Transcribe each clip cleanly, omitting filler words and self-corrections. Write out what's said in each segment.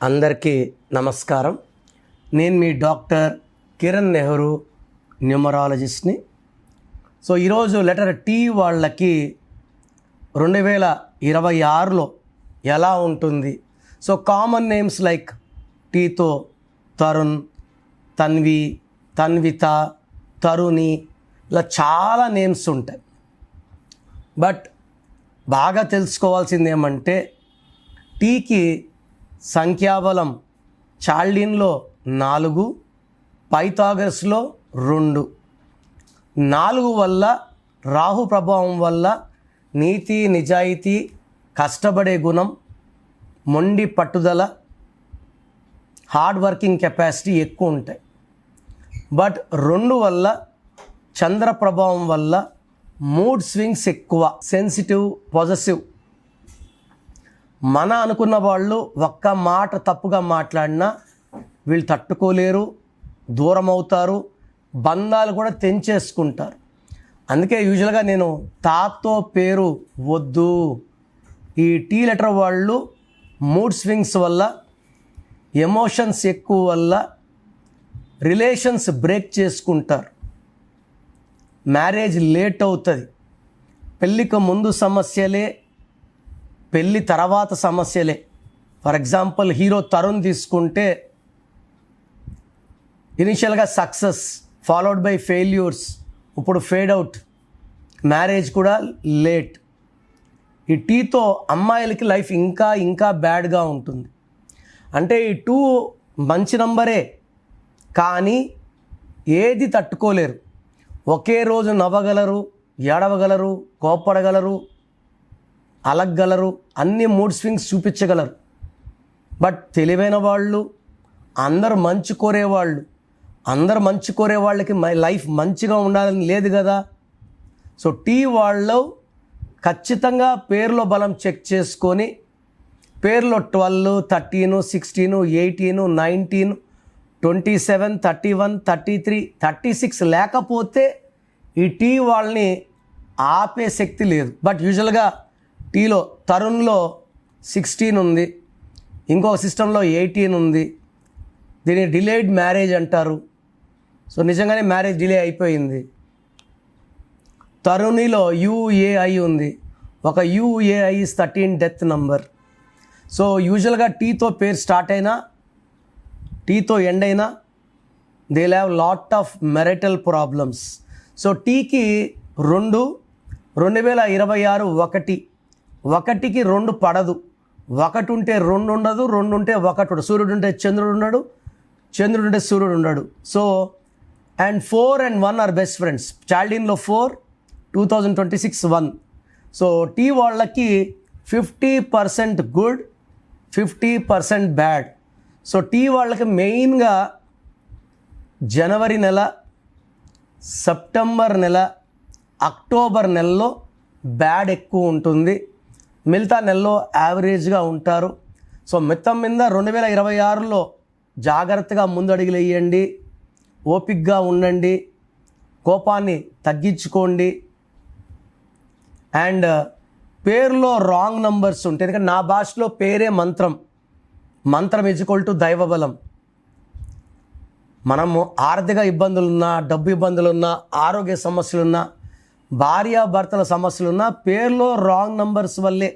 అందరికీ నమస్కారం. నేను మీ డాక్టర్ కిరణ్ నెహ్రూ, న్యూమరాలజిస్ట్ని. సో ఈరోజు లెటర్ టీ వాళ్ళకి 2026లో ఎలా ఉంటుంది? సో కామన్ నేమ్స్ లైక్ టీతో తరుణ్, తన్వి, తన్విత, తరుణి, ఇలా చాలా నేమ్స్ ఉంటాయి. బట్ బాగా తెలుసుకోవాల్సింది ఏమంటే టీకి సంఖ్యాబలం చాల్డిన్లో 4, పైథాగరస్లో 2. 4 వల్ల రాహు ప్రభావం వల్ల నీతి, నిజాయితీ, కష్టపడే గుణం, మొండి పట్టుదల, హార్డ్ వర్కింగ్ కెపాసిటీ ఎక్కువ ఉంటాయి. బట్ 2 వల్ల చంద్ర ప్రభావం వల్ల మూడ్ స్వింగ్స్ ఎక్కువ, సెన్సిటివ్, పొజెసివ్. మన అనుకున్న వాళ్ళు ఒక్క మాట తప్పుగా మాట్లాడినా వీళ్ళు తట్టుకోలేరు, దూరం అవుతారు, బంధాలు కూడా తెంచేసుకుంటారు. అందుకే యూజువల్గా నేను తాతో పేరు వద్దు. ఈ టీ లెటర్ వాళ్ళు మూడ్ స్వింగ్స్ వల్ల, ఎమోషన్స్ ఎక్కువ వల్ల రిలేషన్స్ బ్రేక్ చేసుకుంటారు, మ్యారేజ్ లేట్ అవుతుంది, పెళ్ళికి ముందు సమస్యలే, పెళ్ళి తర్వాత సమస్యలే. ఫర్ ఎగ్జాంపుల్ హీరో తరుణ్ తీసుకుంటే ఇనిషియల్గా సక్సెస్ ఫాలోడ్ బై ఫెయిల్యూర్స్, ఇప్పుడు ఫేడ్ అవుట్, మ్యారేజ్ కూడా లేట్. ఈ టీతో అమ్మాయిలకి లైఫ్ ఇంకా బ్యాడ్గా ఉంటుంది. అంటే ఈ 2 మంచి నంబరే, కానీ ఏది తట్టుకోలేరు. ఒకే రోజు నవ్వగలరు, ఏడవగలరు, కోప్పడగలరు, అలగలరు, అన్ని మూడ్ స్వింగ్స్ చూపించగలరు. బట్ తెలివైన వాళ్ళు, అందరు మంచి కోరేవాళ్ళు, అందరు మంచి కోరే వాళ్ళకి లైఫ్ మంచిగా ఉండాలని లేదు కదా. సో టీ వాళ్ళు ఖచ్చితంగా పేరులో బలం చెక్ చేసుకొని, పేరులో 12, 13, 16, 18, 19, 27, 31, 33, 36 లేకపోతే ఈ టీ వాళ్ళని ఆపే శక్తి లేదు. బట్ యూజువల్గా టీలో తరుణ్లో 16 ఉంది, ఇంకొక సిస్టంలో 18 ఉంది. దీన్ని డిలేడ్ మ్యారేజ్ అంటారు. సో నిజంగానే మ్యారేజ్ డిలే అయిపోయింది. తరుణిలో UAI ఉంది. ఒక UAI is 13 death number. So యూజువల్గా టీతో పేరు స్టార్ట్ అయినా, టీతో ఎండ్ అయినా they have lot of marital problems. So టీకి 2, 2026 1, 1కి 2 పడదు. 1 ఉంటే 2 ఉండదు, 2 ఉంటే 1 ఉండదు. సూర్యుడు ఉంటే చంద్రుడు ఉండడు, చంద్రుడు ఉంటే సూర్యుడు ఉండడు. So and 4 and 1 are best friends. చాల్డిన్లో 4, 2026 1. సో టీ వాళ్ళకి 50% గుడ్, 50% బ్యాడ్. సో టీ వాళ్ళకి మెయిన్గా జనవరి నెల, సెప్టెంబర్ నెల, అక్టోబర్ నెలలో బ్యాడ్ ఎక్కువ ఉంటుంది. మిగతా నెలలో యావరేజ్గా ఉంటారు. సో మొత్తం మీద 2026లో జాగ్రత్తగా ముందడుగులు వేయండి, ఓపికగా ఉండండి, కోపాన్ని తగ్గించుకోండి. అండ్ పేరులో రాంగ్ నంబర్స్ ఉంటాయి. ఎందుకంటే నా భాషలో పేరే మంత్రం, మంత్రం = దైవబలం. మనము ఆర్థిక ఇబ్బందులున్నా, డబ్బు ఇబ్బందులున్నా, ఆరోగ్య సమస్యలున్నా, భార్యాభర్తల సమస్యలున్నా పేరులో రాంగ్ నంబర్స్ వల్లే.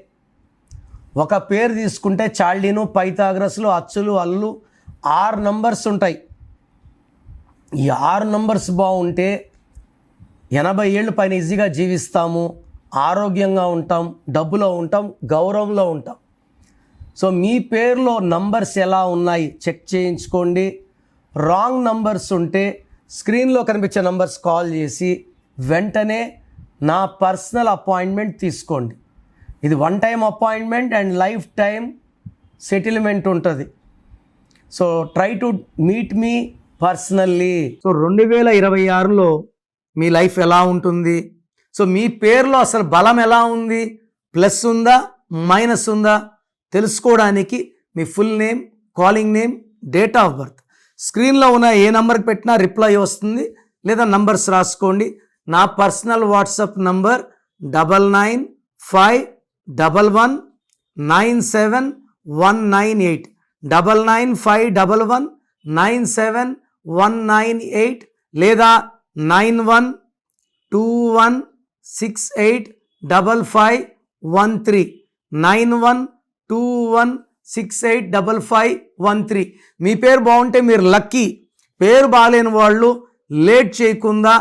ఒక పేరు తీసుకుంటే చాల్డీను, పైథాగరస్లు, అచ్చులు, అల్లు 6 నంబర్స్ ఉంటాయి. ఈ 6 నంబర్స్ బాగుంటే 80 ఏళ్ళు పైన ఈజీగా జీవిస్తాము, ఆరోగ్యంగా ఉంటాం, డబ్బులో ఉంటాం, గౌరవంలో ఉంటాం. సో మీ పేరులో నంబర్స్ ఎలా ఉన్నాయి చెక్ చేయించుకోండి. రాంగ్ నంబర్స్ ఉంటే స్క్రీన్లో కనిపించే నంబర్స్ కాల్ చేసి వెంటనే నా పర్సనల్ అపాయింట్మెంట్ తీసుకోండి. ఇది 1 time appointment and life time settlement ఉంటుంది. So try to meet me personally. So 2026లో మీ లైఫ్ ఎలా ఉంటుంది? సో మీ పేరులో అసలు బలం ఎలా ఉంది, ప్లస్ ఉందా, మైనస్ ఉందా తెలుసుకోవడానికి మీ full name, calling name, date of birth స్క్రీన్లో ఉన్న ఏ నెంబర్కి పెట్టినా రిప్లై వస్తుంది. లేదా నంబర్స్ రాసుకోండి. నా పర్సనల్ వాట్సాప్ నంబర్ 99511197 198. 9951197198 లేదా 9121685513 9121685513. మీ పేరు బాగుంటే మీరు లక్కీ. పేరు బాగాలేని వాళ్ళు లేట్ చేయకుండా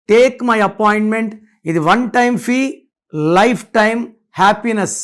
టేక్ మై అపాయింట్మెంట్. ఇది 1 time fee, life time happiness.